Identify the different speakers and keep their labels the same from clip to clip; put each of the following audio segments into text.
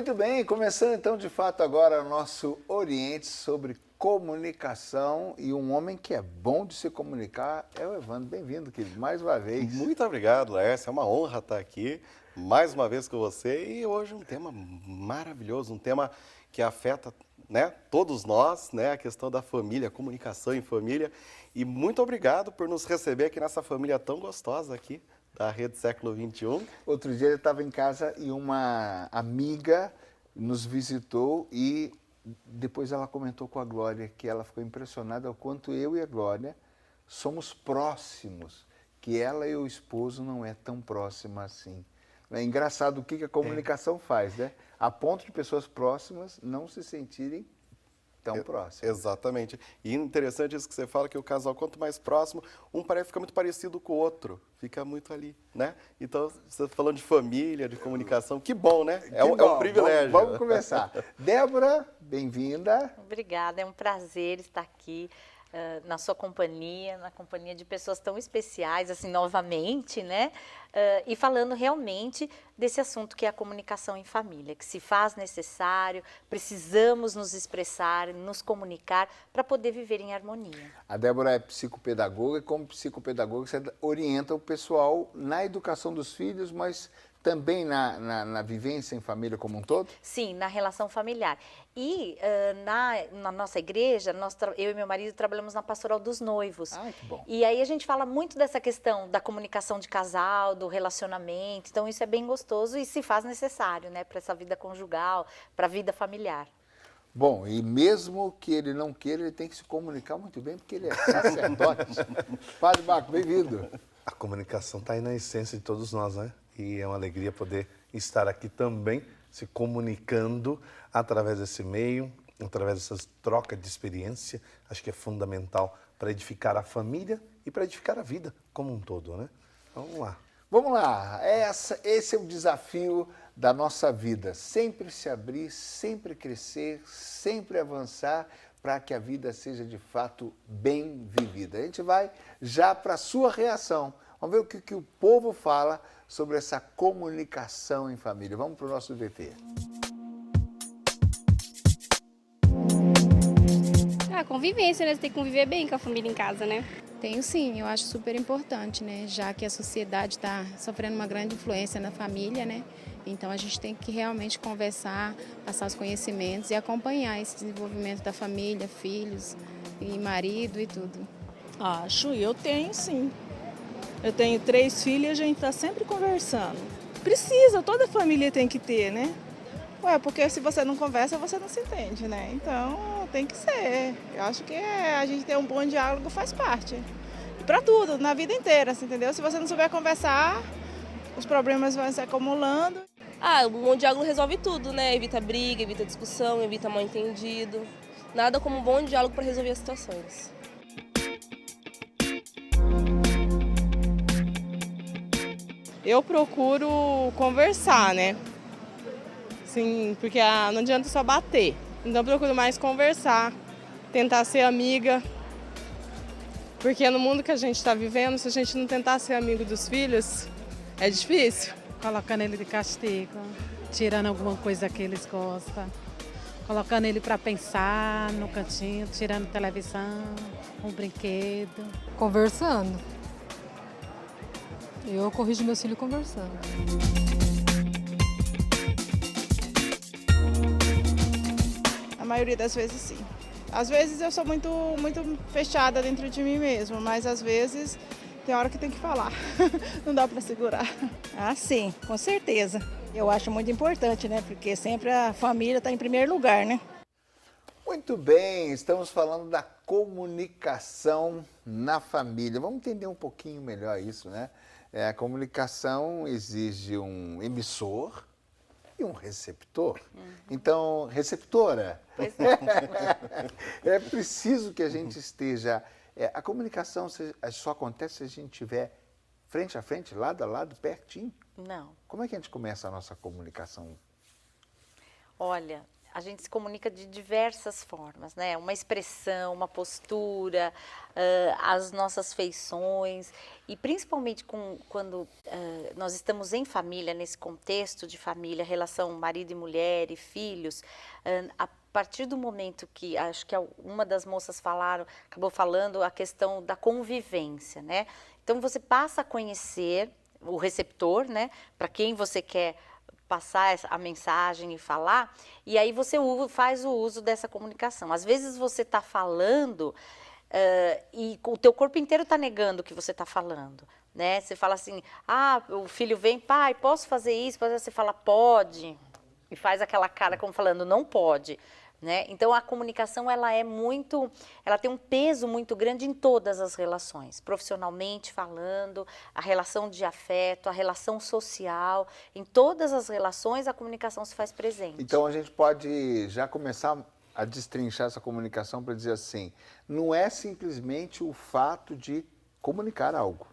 Speaker 1: Muito bem, começando então de fato agora o nosso Oriente sobre comunicação, e um homem que é bom de se comunicar é o Evandro. Bem-vindo, querido, mais uma vez.
Speaker 2: Muito obrigado, Laércio. É uma honra estar aqui mais uma vez com você, e hoje um tema maravilhoso, um tema que afeta, né, todos nós, né, a questão da família, comunicação em família. E muito obrigado por nos receber aqui nessa família tão gostosa aqui da Rede Século XXI.
Speaker 1: Outro dia eu estava em casa e uma amiga nos visitou e depois ela comentou com a Glória que ela ficou impressionada o quanto eu e a Glória somos próximos, que ela e o esposo não é tão próxima assim. É engraçado o que a comunicação faz, né? A ponto de pessoas próximas não se sentirem tão próximas.
Speaker 2: Exatamente. E interessante isso que você fala, que o casal, quanto mais próximo, um parece ficar muito parecido com o outro. Fica muito ali, né? Então, você tá falando de família, de comunicação, que bom, né? É um privilégio.
Speaker 1: Vamos começar. Débora, bem-vinda.
Speaker 3: Obrigada, é um prazer estar aqui na sua companhia, na companhia de pessoas tão especiais, assim, novamente, né? E falando realmente desse assunto que é a comunicação em família, que se faz necessário, precisamos nos expressar, nos comunicar para poder viver em harmonia.
Speaker 1: A Débora é psicopedagoga e como psicopedagoga você orienta o pessoal na educação dos filhos, mas também na vivência em família como um todo?
Speaker 3: Sim, na relação familiar. E na nossa igreja, eu e meu marido trabalhamos na Pastoral dos Noivos.
Speaker 1: Ah, que bom.
Speaker 3: E aí a gente fala muito dessa questão da comunicação de casal, do relacionamento. Então isso é bem gostoso e se faz necessário, né, para essa vida conjugal, para a vida familiar.
Speaker 1: Bom, e mesmo que ele não queira, ele tem que se comunicar muito bem, porque ele é sacerdote. Padre Baco, bem-vindo.
Speaker 4: A comunicação está aí na essência de todos nós, né? E é uma alegria poder estar aqui também, se comunicando através desse meio, através dessas trocas de experiência. Acho que é fundamental para edificar a família e para edificar a vida como um todo, né? Vamos lá.
Speaker 1: Vamos lá, esse é o desafio da nossa vida, sempre se abrir, sempre crescer, sempre avançar para que a vida seja de fato bem vivida. A gente vai já para a sua reação, vamos ver o que o povo fala sobre essa comunicação em família. Vamos para o nosso VT.
Speaker 5: A convivência, né? Você tem que conviver bem com a família em casa, né?
Speaker 6: Tenho sim, eu acho super importante, né? Já que a sociedade está sofrendo uma grande influência na família, né? Então a gente tem que realmente conversar, passar os conhecimentos e acompanhar esse desenvolvimento da família, filhos e marido e tudo.
Speaker 7: Acho, eu tenho sim. Eu tenho 3 filhos e a gente está sempre conversando. Precisa, toda família tem que ter, né? Porque se você não conversa, você não se entende, né? Então, tem que ser. Eu acho que a gente ter um bom diálogo faz parte. E para tudo, na vida inteira, assim, entendeu? Se você não souber conversar, os problemas vão se acumulando.
Speaker 8: O bom diálogo resolve tudo, né? Evita briga, evita discussão, evita mal entendido. Nada como um bom diálogo para resolver as situações.
Speaker 7: Eu procuro conversar, né? Sim, porque não adianta só bater. Então eu procuro mais conversar, tentar ser amiga. Porque no mundo que a gente está vivendo, se a gente não tentar ser amigo dos filhos, é difícil.
Speaker 9: Colocando ele de castigo, tirando alguma coisa que eles gostam, colocando ele para pensar no cantinho, tirando televisão, um brinquedo.
Speaker 10: Conversando. Eu corrijo meu filho conversando.
Speaker 7: A maioria das vezes, sim. Às vezes eu sou muito fechada dentro de mim mesma, mas às vezes tem hora que tem que falar. Não dá para segurar.
Speaker 11: Sim, com certeza. Eu acho muito importante, né? Porque sempre a família está em primeiro lugar, né?
Speaker 1: Muito bem, estamos falando da comunicação na família. Vamos entender um pouquinho melhor isso, né? A comunicação exige um emissor e um receptor. Então, receptora, é preciso que a gente esteja... a comunicação só acontece se a gente estiver frente a frente, lado a lado, pertinho?
Speaker 3: Não.
Speaker 1: Como é que a gente começa a nossa comunicação?
Speaker 3: Olha, a gente se comunica de diversas formas, né? Uma expressão, uma postura, as nossas feições e principalmente quando nós estamos em família, nesse contexto de família, relação marido e mulher e filhos, a partir do momento que, acho que uma das moças acabou falando a questão da convivência, né? Então você passa a conhecer o receptor, né? Para quem você quer passar a mensagem e falar, e aí você faz o uso dessa comunicação. Às vezes você está falando e o teu corpo inteiro está negando o que você está falando, né? Você fala assim, o filho vem, pai, posso fazer isso? Você fala, pode, e faz aquela cara como falando, não pode. Né? Então, a comunicação ela tem um peso muito grande em todas as relações, profissionalmente falando, a relação de afeto, a relação social, em todas as relações a comunicação se faz presente.
Speaker 1: Então, a gente pode já começar a destrinchar essa comunicação para dizer assim, não é simplesmente o fato de comunicar algo,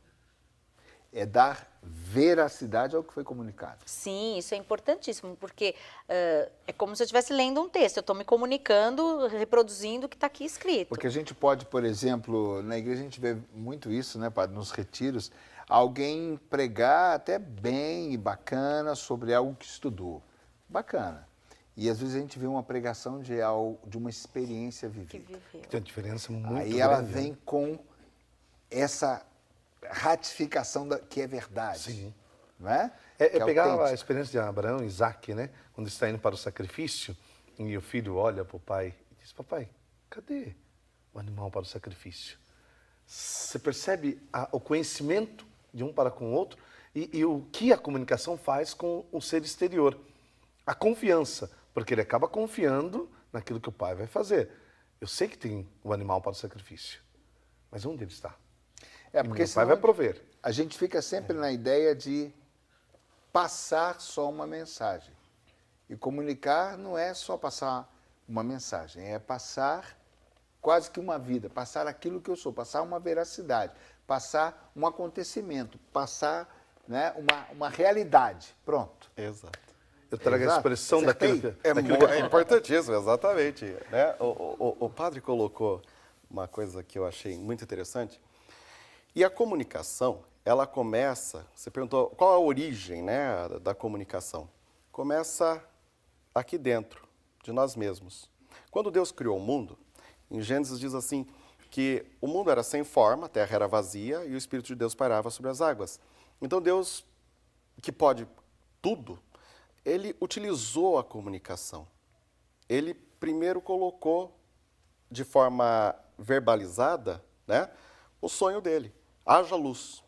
Speaker 1: é dar veracidade ao que foi comunicado.
Speaker 3: Sim, isso é importantíssimo, porque é como se eu estivesse lendo um texto, eu estou me comunicando, reproduzindo o que está aqui escrito.
Speaker 1: Porque a gente pode, por exemplo, na igreja a gente vê muito isso, né, padre, nos retiros, alguém pregar até bem e bacana sobre algo que estudou. Bacana. E às vezes a gente vê uma pregação de uma experiência vivida.
Speaker 4: Que tem uma diferença muito grande.
Speaker 1: Aí ela vem com essa ratificação que é verdade.
Speaker 4: Sim.
Speaker 1: Não é?
Speaker 4: É pegar a experiência de Abraão, Isaac, né? Quando está indo para o sacrifício, e o filho olha para o pai e diz, papai, cadê o animal para o sacrifício? Você percebe o conhecimento de um para com o outro e o que a comunicação faz com o ser exterior. A confiança, porque ele acaba confiando naquilo que o pai vai fazer. Eu sei que tem o animal para o sacrifício, mas onde ele está?
Speaker 1: Porque
Speaker 4: o pai vai prover.
Speaker 1: A gente fica sempre na ideia de passar só uma mensagem. E comunicar não é só passar uma mensagem, é passar quase que uma vida, passar aquilo que eu sou, passar uma veracidade, passar um acontecimento, passar, né, uma realidade. Pronto.
Speaker 2: Exato.
Speaker 4: Eu trago a expressão daquilo que...
Speaker 2: É importantíssimo, exatamente. Né? O padre colocou uma coisa que eu achei muito interessante. E a comunicação, ela começa... Você perguntou qual a origem, né, da comunicação. Começa aqui dentro, de nós mesmos. Quando Deus criou o mundo, em Gênesis diz assim, que o mundo era sem forma, a terra era vazia e o Espírito de Deus pairava sobre as águas. Então Deus, que pode tudo, ele utilizou a comunicação. Ele primeiro colocou de forma verbalizada, né, o sonho dele. Haja luz.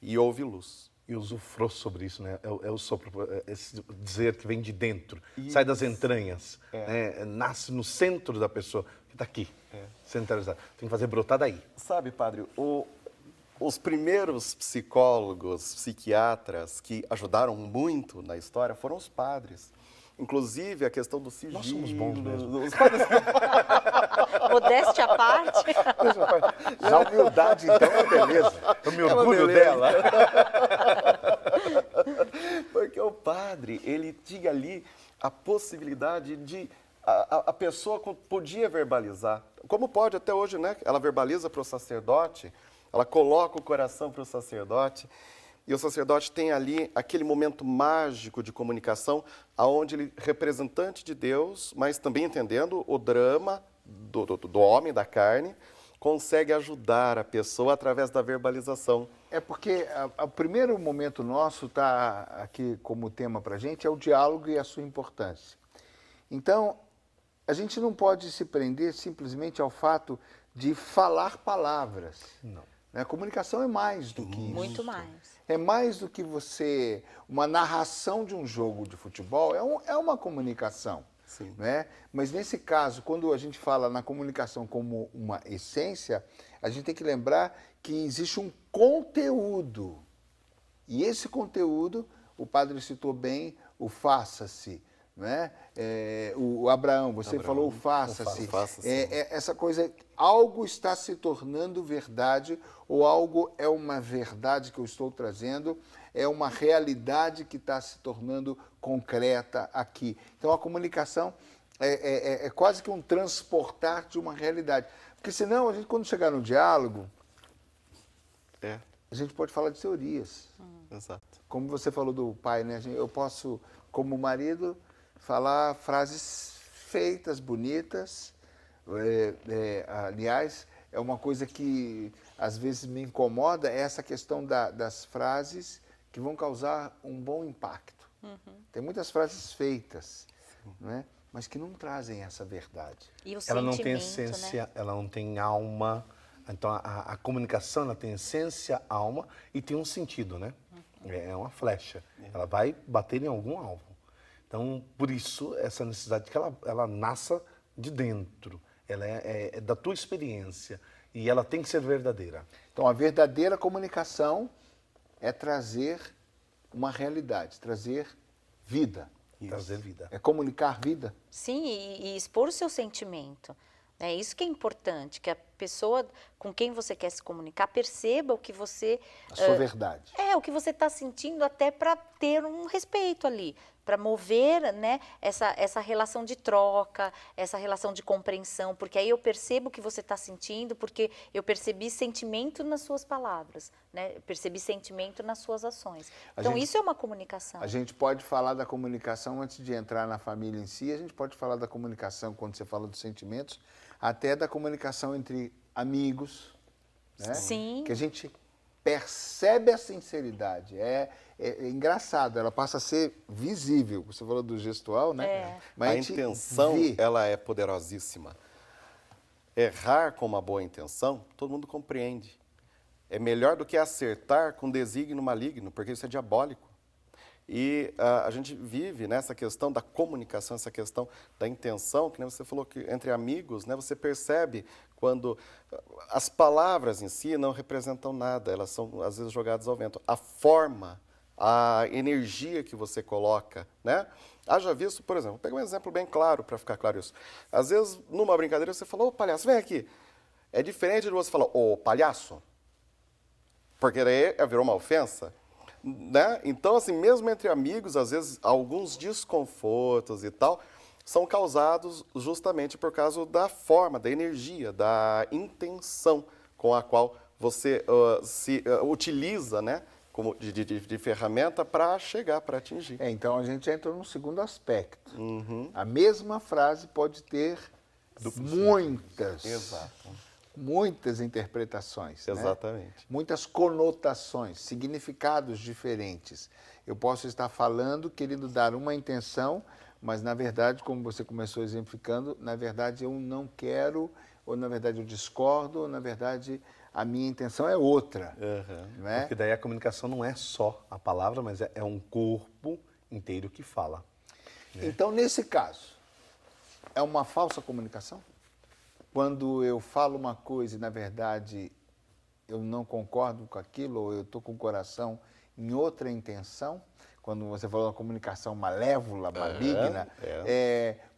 Speaker 2: E houve luz.
Speaker 4: E usufruou sobre isso, né? É o sopro, esse dizer que vem de dentro, sai das entranhas, né? Nasce no centro da pessoa, que está aqui, centralizado. Tem que fazer brotar daí.
Speaker 2: Sabe, padre, os primeiros psicólogos, psiquiatras que ajudaram muito na história foram os padres. Inclusive, a questão do sigilo.
Speaker 4: Nós somos bons mesmo.
Speaker 2: Os padres...
Speaker 3: Modéstia à parte.
Speaker 1: A humildade, então, é beleza.
Speaker 4: Eu me orgulho dela.
Speaker 2: Porque o padre, ele tinha ali a possibilidade de... A pessoa podia verbalizar. Como pode até hoje, né? Ela verbaliza para o sacerdote, ela coloca o coração para o sacerdote, e o sacerdote tem ali aquele momento mágico de comunicação, onde ele, representante de Deus, mas também entendendo o drama do homem, da carne, consegue ajudar a pessoa através da verbalização.
Speaker 1: É porque o primeiro momento nosso está aqui como tema para a gente, é o diálogo e a sua importância. Então, a gente não pode se prender simplesmente ao fato de falar palavras.
Speaker 4: Não.
Speaker 1: A comunicação é mais do que isso.
Speaker 3: Muito mais.
Speaker 1: É mais do que uma narração de um jogo de futebol, é uma comunicação.
Speaker 2: Sim.
Speaker 1: Né? Mas nesse caso, quando a gente fala na comunicação como uma essência, a gente tem que lembrar que existe um conteúdo. E esse conteúdo, o padre citou bem, o faça-se, né? O Abraão, você falou o faça-se.
Speaker 2: Faça-se.
Speaker 1: Essa coisa, algo está se tornando verdade, ou algo é uma verdade que eu estou trazendo, é uma realidade que está se tornando concreta aqui. Então, a comunicação é quase que um transportar de uma realidade. Porque senão, a gente, quando chegar no diálogo, a gente pode falar de teorias.
Speaker 2: Exato.
Speaker 1: Como você falou do pai, né? Eu posso, como marido, falar frases feitas, bonitas. Aliás, é uma coisa que às vezes me incomoda, é essa questão das frases que vão causar um bom impacto. Tem muitas frases feitas, né? Mas que não trazem essa verdade.
Speaker 3: E o
Speaker 4: Ela não tem
Speaker 3: sentimento,
Speaker 4: essência,
Speaker 3: né?
Speaker 4: ela não tem alma. Então, a comunicação, ela tem essência, alma e tem um sentido, né? É uma flecha. Ela vai bater em algum alvo. Então, por isso, essa necessidade de que ela nasça de dentro. Ela é da tua experiência. E ela tem que ser verdadeira.
Speaker 1: Então, a verdadeira comunicação é trazer uma realidade, trazer vida.
Speaker 4: Trazer vida.
Speaker 1: É comunicar vida.
Speaker 3: Sim, e expor o seu sentimento. É isso que é importante, que a pessoa com quem você quer se comunicar perceba o que você...
Speaker 1: A sua verdade.
Speaker 3: O que você está sentindo, até para ter um respeito ali, para mover, né, essa relação de troca, essa relação de compreensão, porque aí eu percebo o que você está sentindo, porque eu percebi sentimento nas suas palavras, né, eu percebi sentimento nas suas ações. Então, isso é uma comunicação.
Speaker 1: A gente pode falar da comunicação antes de entrar na família em si, a gente pode falar da comunicação quando você fala dos sentimentos, até da comunicação entre amigos, né?
Speaker 3: Sim.
Speaker 1: Que a gente percebe a sinceridade. É engraçado, ela passa a ser visível. Você falou do gestual, né? Mas
Speaker 2: a intenção, ela é poderosíssima. Errar com uma boa intenção, todo mundo compreende. É melhor do que acertar com desígnio maligno, porque isso é diabólico. E a gente vive nessa questão da comunicação, essa questão da intenção, que nem você falou que entre amigos, né, você percebe quando as palavras em si não representam nada, elas são às vezes jogadas ao vento. A forma, a energia que você coloca, né? Haja visto, por exemplo, vou pegar um exemplo bem claro para ficar claro isso. Às vezes, numa brincadeira, você falou, ô palhaço, vem aqui. É diferente de você falar, ô palhaço, porque daí virou uma ofensa. Né? Então, assim, mesmo entre amigos, às vezes, alguns desconfortos e tal, são causados justamente por causa da forma, da energia, da intenção com a qual você se utiliza, né, como de ferramenta para chegar, para atingir.
Speaker 1: Então, a gente entra num segundo aspecto. A mesma frase pode ter muitas...
Speaker 2: Exato.
Speaker 1: Muitas interpretações.
Speaker 2: Exatamente.
Speaker 1: Né? Muitas conotações, significados diferentes. Eu posso estar falando, querendo dar uma intenção, mas, na verdade, como você começou exemplificando, na verdade, eu não quero, ou, na verdade, eu discordo, ou, na verdade, a minha intenção é outra. Né?
Speaker 4: Porque daí a comunicação não é só a palavra, mas é um corpo inteiro que fala. Né?
Speaker 1: Então, nesse caso, é uma falsa comunicação? Quando eu falo uma coisa e, na verdade, eu não concordo com aquilo, ou eu estou com o coração em outra intenção, quando você falou da comunicação malévola, maligna,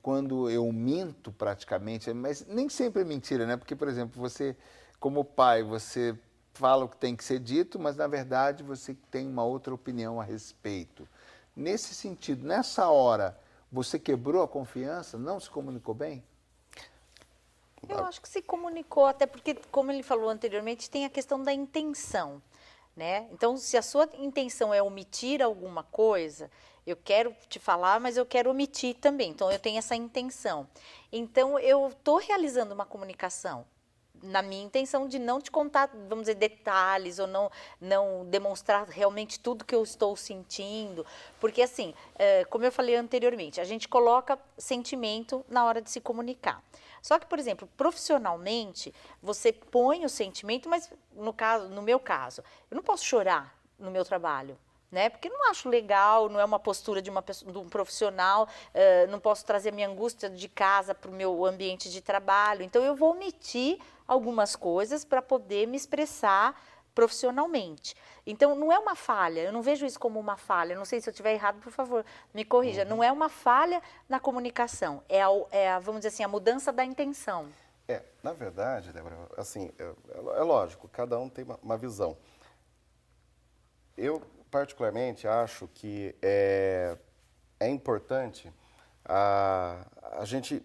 Speaker 1: quando eu minto praticamente, mas nem sempre é mentira, né? Porque, por exemplo, você, como pai, você fala o que tem que ser dito, mas, na verdade, você tem uma outra opinião a respeito. Nesse sentido, nessa hora, você quebrou a confiança, não se comunicou bem?
Speaker 3: Eu acho que se comunicou, até porque, como ele falou anteriormente, tem a questão da intenção, né? Então, se a sua intenção é omitir alguma coisa, eu quero te falar, mas eu quero omitir também. Então, eu tenho essa intenção. Então, eu estou realizando uma comunicação na minha intenção de não te contar, vamos dizer, detalhes, ou não demonstrar realmente tudo que eu estou sentindo. Porque, assim, como eu falei anteriormente, a gente coloca sentimento na hora de se comunicar. Só que, por exemplo, profissionalmente, você põe o sentimento, mas no meu caso, eu não posso chorar no meu trabalho, né? Porque eu não acho legal, não é uma postura de um profissional, não posso trazer minha angústia de casa para o meu ambiente de trabalho. Então, eu vou omitir algumas coisas para poder me expressar profissionalmente. Então, não é uma falha, eu não vejo isso como uma falha. Não sei se eu estiver errado, por favor, me corrija. Não é uma falha na comunicação, vamos dizer assim, a mudança da intenção.
Speaker 2: Na verdade, Débora, assim, é lógico, cada um tem uma visão. Eu, particularmente, acho que é importante a gente...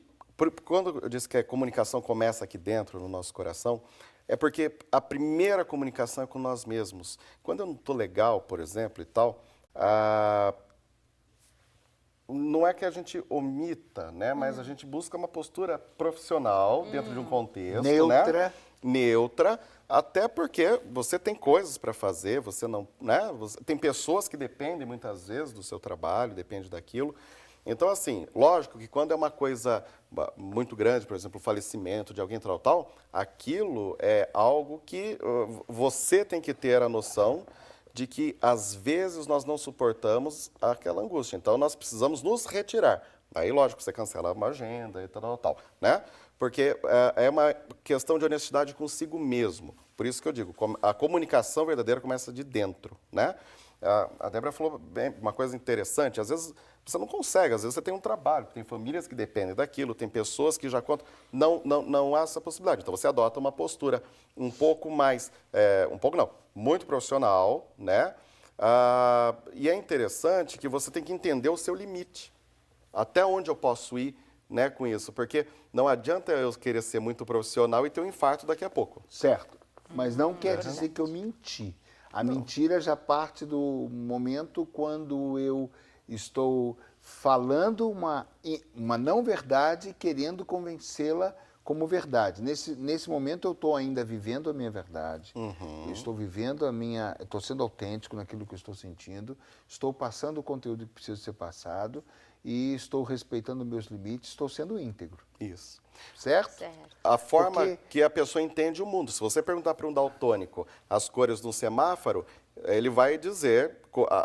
Speaker 2: Quando eu disse que a comunicação começa aqui dentro, no nosso coração, é porque a primeira comunicação é com nós mesmos. Quando eu não estou legal, por exemplo, e tal, não é que a gente omita, né? Mas a gente busca uma postura profissional dentro de um contexto,
Speaker 1: neutra,
Speaker 2: né? Neutra, até porque você tem coisas para fazer, você não, né? Tem pessoas que dependem muitas vezes do seu trabalho, depende daquilo. Então, assim, lógico que quando é uma coisa muito grande, por exemplo, o falecimento de alguém tal, aquilo é algo que você tem que ter a noção de que, às vezes, nós não suportamos aquela angústia. Então, nós precisamos nos retirar. Aí, lógico, você cancela uma agenda e tal, né? Porque é uma questão de honestidade consigo mesmo. Por isso que eu digo, a comunicação verdadeira começa de dentro, né? A Débora falou uma coisa interessante, às vezes você não consegue, às vezes você tem um trabalho, tem famílias que dependem daquilo, tem pessoas que já contam, não há essa possibilidade. Então você adota uma postura um pouco mais, muito profissional, né? E é interessante que você tem que entender o seu limite, até onde eu posso ir, né, com isso, porque não adianta eu querer ser muito profissional e ter um infarto daqui a pouco.
Speaker 1: Certo, mas não quer dizer que eu menti. A mentira já parte do momento quando eu estou falando uma não verdade, querendo convencê-la como verdade. Nesse momento eu estou ainda vivendo a minha verdade, eu estou vivendo estou sendo autêntico naquilo que eu estou sentindo, estou passando o conteúdo que precisa ser passado e estou respeitando meus limites, estou sendo íntegro.
Speaker 2: Isso.
Speaker 1: Certo?
Speaker 2: A forma que a pessoa entende o mundo. Se você perguntar para um daltônico as cores de um semáforo, ele vai dizer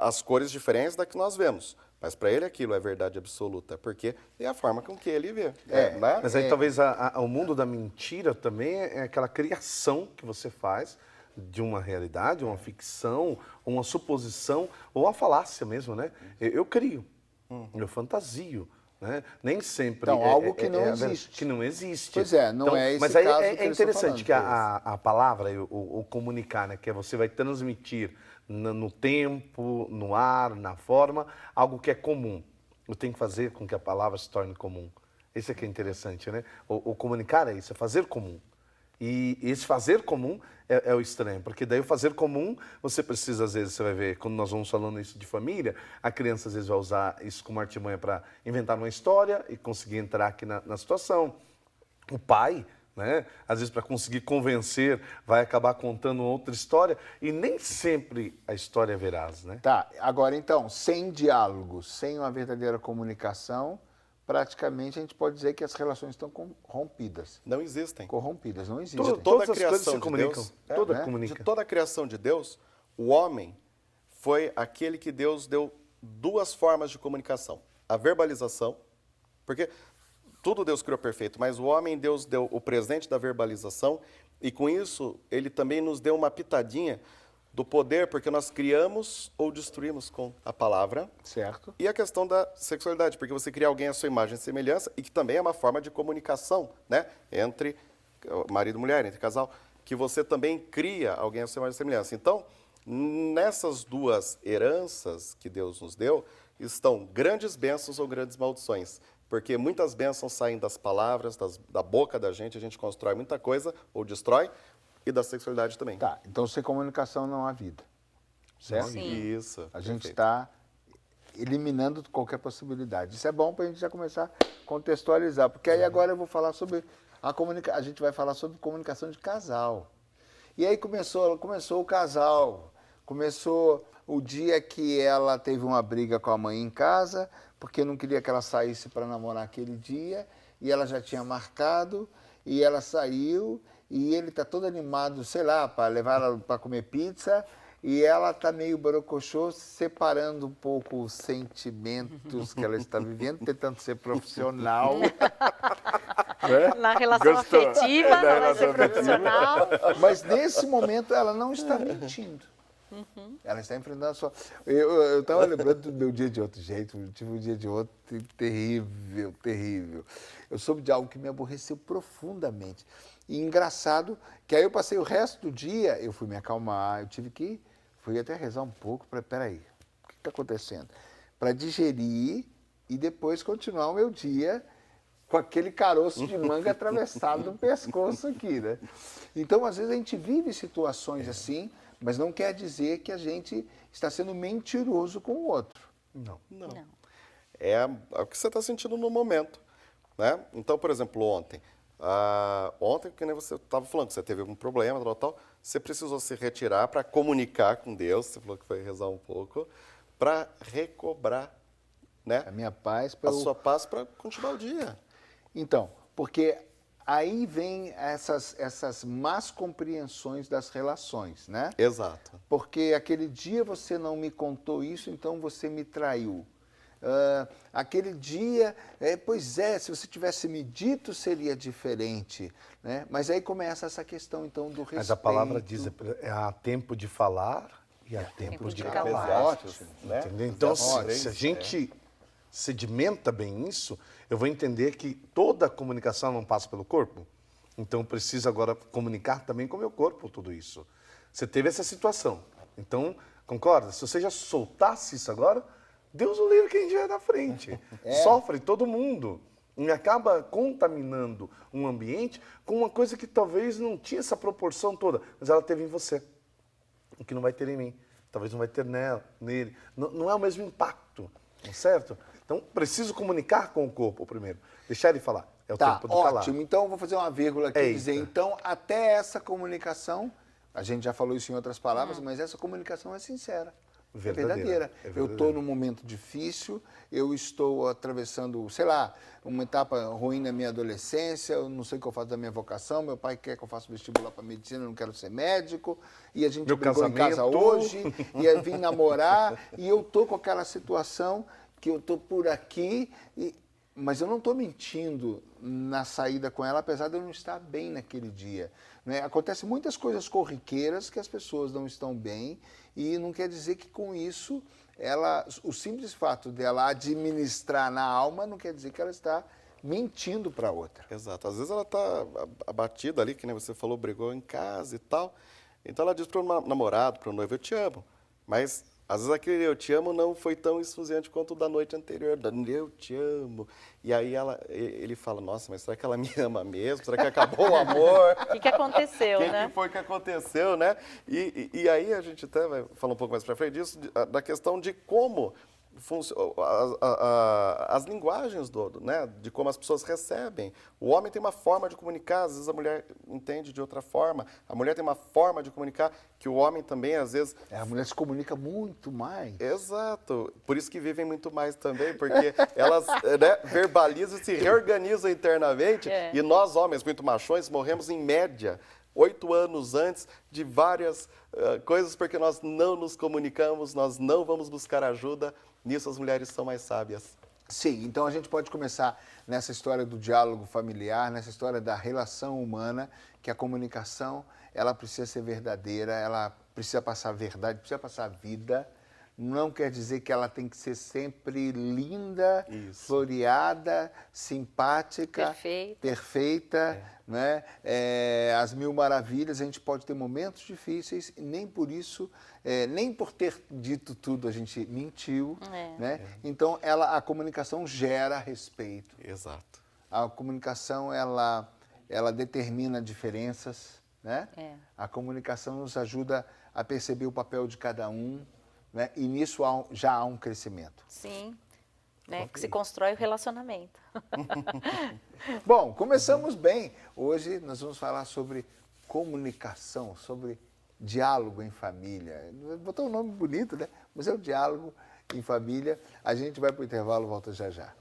Speaker 2: as cores diferentes da que nós vemos. Mas para ele aquilo é verdade absoluta, porque é a forma com que ele vê. Né?
Speaker 4: Mas aí talvez o mundo da mentira também é aquela criação que você faz de uma realidade, uma ficção, uma suposição, ou uma falácia mesmo, né? Eu crio, eu fantasio. Né? Nem sempre
Speaker 1: então, algo que não existe.
Speaker 4: Que não existe.
Speaker 1: Pois é, não é esse
Speaker 4: mas aí
Speaker 1: caso
Speaker 4: é interessante que a palavra, o comunicar, né? Que você vai transmitir no tempo, no ar, na forma, algo que é comum. Eu tenho que fazer com que a palavra se torne comum. Isso é que é interessante, né? O comunicar é isso, é fazer comum. E esse fazer comum é o estranho, porque daí o fazer comum, você precisa, às vezes, você vai ver, quando nós vamos falando isso de família, a criança às vezes vai usar isso como artimanha para inventar uma história e conseguir entrar aqui na situação. O pai, né, às vezes para conseguir convencer, vai acabar contando outra história e nem sempre a história é veraz, né?
Speaker 1: Tá, agora então, sem diálogo, sem uma verdadeira comunicação, praticamente a gente pode dizer que as relações estão corrompidas.
Speaker 2: Não existem.
Speaker 1: Corrompidas, não existem.
Speaker 2: Toda a criação de Deus,
Speaker 1: comunica.
Speaker 2: De toda a criação de Deus, o homem foi aquele que Deus deu duas formas de comunicação. A verbalização, porque tudo Deus criou perfeito, mas o homem Deus deu o presente da verbalização e com isso ele também nos deu uma pitadinha do poder, porque nós criamos ou destruímos com a palavra.
Speaker 1: Certo.
Speaker 2: E a questão da sexualidade, porque você cria alguém à sua imagem e semelhança, e que também é uma forma de comunicação, né? Entre marido e mulher, entre casal, que você também cria alguém à sua imagem e semelhança. Então, nessas duas heranças que Deus nos deu, estão grandes bênçãos ou grandes maldições. Porque muitas bênçãos saem das palavras, da boca da gente, a gente constrói muita coisa, ou destrói, e da sexualidade também.
Speaker 1: Tá, então sem comunicação não há vida. Certo?
Speaker 3: Sim.
Speaker 2: Isso.
Speaker 1: A gente está eliminando qualquer possibilidade. Isso é bom para a gente já começar a contextualizar, porque aí agora eu vou falar sobre a gente vai falar sobre comunicação de casal. E aí começou o casal, começou o dia que ela teve uma briga com a mãe em casa, porque não queria que ela saísse para namorar aquele dia, e ela já tinha marcado, e ela saiu, e ele está todo animado, sei lá, para levar ela para comer pizza, e ela está meio borocochô, separando um pouco os sentimentos que ela está vivendo, tentando ser profissional.
Speaker 3: Na relação afetiva, não vai ser profissional.
Speaker 1: Mas nesse momento ela não está mentindo. Ela está enfrentando a sua... Eu estava lembrando do meu dia de outro jeito, eu tive um dia de outro terrível, terrível. Eu soube de algo que me aborreceu profundamente. E engraçado que aí eu passei o resto do dia, eu fui me acalmar, fui até rezar um pouco para, peraí, o que está acontecendo? Para digerir e depois continuar o meu dia com aquele caroço de manga atravessado no pescoço aqui, né? Então, às vezes a gente vive situações assim, mas não quer dizer que a gente está sendo mentiroso com o outro.
Speaker 2: Não. É o que você está sentindo no momento, né? Então, por exemplo, ontem, que nem você estava falando, que você teve algum problema, tal, você precisou se retirar para comunicar com Deus, você falou que foi rezar um pouco, para recobrar, né?
Speaker 1: A minha paz,
Speaker 2: sua paz para continuar o dia.
Speaker 1: Então, porque aí vem essas más compreensões das relações, né?
Speaker 2: Exato.
Speaker 1: Porque aquele dia você não me contou isso, então você me traiu. Aquele dia, se você tivesse me dito seria diferente, né? Mas aí começa essa questão então do respeito.
Speaker 4: Mas a palavra diz, há tempo de falar e há tempo de calar.
Speaker 1: Ótimo,
Speaker 4: né? Entendeu? Então, se a gente sedimenta bem isso, eu vou entender que toda a comunicação não passa pelo corpo. Então, eu preciso agora comunicar também com o meu corpo tudo isso. Você teve essa situação. Então, concorda? Se você já soltasse isso agora, Deus o livre quem já é na frente. Sofre todo mundo. E acaba contaminando um ambiente com uma coisa que talvez não tinha essa proporção toda, mas ela teve em você. O que não vai ter em mim. Talvez não vai ter nele. Não é o mesmo impacto, certo? Então, preciso comunicar com o corpo primeiro. Deixar ele falar. É o tempo do calar.
Speaker 1: Ótimo. Então, eu vou fazer uma vírgula aqui e dizer, então, até essa comunicação, a gente já falou isso em outras palavras, mas essa comunicação é sincera. Verdadeira. Eu estou num momento difícil, eu estou atravessando, sei lá, uma etapa ruim na minha adolescência, eu não sei o que eu faço da minha vocação, meu pai quer que eu faça vestibular para medicina, eu não quero ser médico, e a gente brigou em casa hoje, e eu vim namorar, e eu estou com aquela situação que eu estou por aqui, mas eu não estou mentindo na saída com ela, apesar de eu não estar bem naquele dia. Né? Acontecem muitas coisas corriqueiras que as pessoas não estão bem, e não quer dizer que com isso, o simples fato dela administrar na alma, não quer dizer que ela está mentindo para outra.
Speaker 2: Exato. Às vezes ela está abatida ali, que nem você falou, brigou em casa e tal. Então ela diz para o namorado, para o noivo, eu te amo. Mas às vezes aquele eu te amo não foi tão esfuziante quanto o da noite anterior. Eu te amo. E aí ele fala, nossa, mas será que ela me ama mesmo? Será que acabou o amor?
Speaker 3: O que aconteceu, né?
Speaker 2: O que foi que aconteceu, né? E aí a gente até vai falar um pouco mais para frente disso, da questão de como as linguagens né, de como as pessoas recebem. O homem tem uma forma de comunicar, às vezes a mulher entende de outra forma. A mulher tem uma forma de comunicar que o homem também, às vezes...
Speaker 1: A mulher se comunica muito mais.
Speaker 2: Exato. Por isso que vivem muito mais também, porque elas verbalizam e se reorganizam internamente. E nós, homens muito machões, morremos em média 8 anos antes de várias coisas, porque nós não nos comunicamos, nós não vamos buscar ajuda. Nisso as mulheres são mais sábias.
Speaker 1: Sim, então a gente pode começar nessa história do diálogo familiar, nessa história da relação humana, que a comunicação, ela precisa ser verdadeira, ela precisa passar verdade, precisa passar vida. Não quer dizer que ela tem que ser sempre linda, floreada, simpática, perfeita, né? As mil maravilhas, a gente pode ter momentos difíceis, e nem por isso, nem por ter dito tudo a gente mentiu, né? Então a comunicação gera respeito.
Speaker 2: Exato.
Speaker 1: A comunicação, ela determina diferenças, né? A comunicação nos ajuda a perceber o papel de cada um, né? E nisso já há um crescimento.
Speaker 3: Sim, né? Que se constrói o relacionamento.
Speaker 1: Bom, começamos bem. Hoje nós vamos falar sobre comunicação, sobre diálogo em família. Botou um nome bonito, né? Mas é o diálogo em família. A gente vai para o intervalo, volta já já.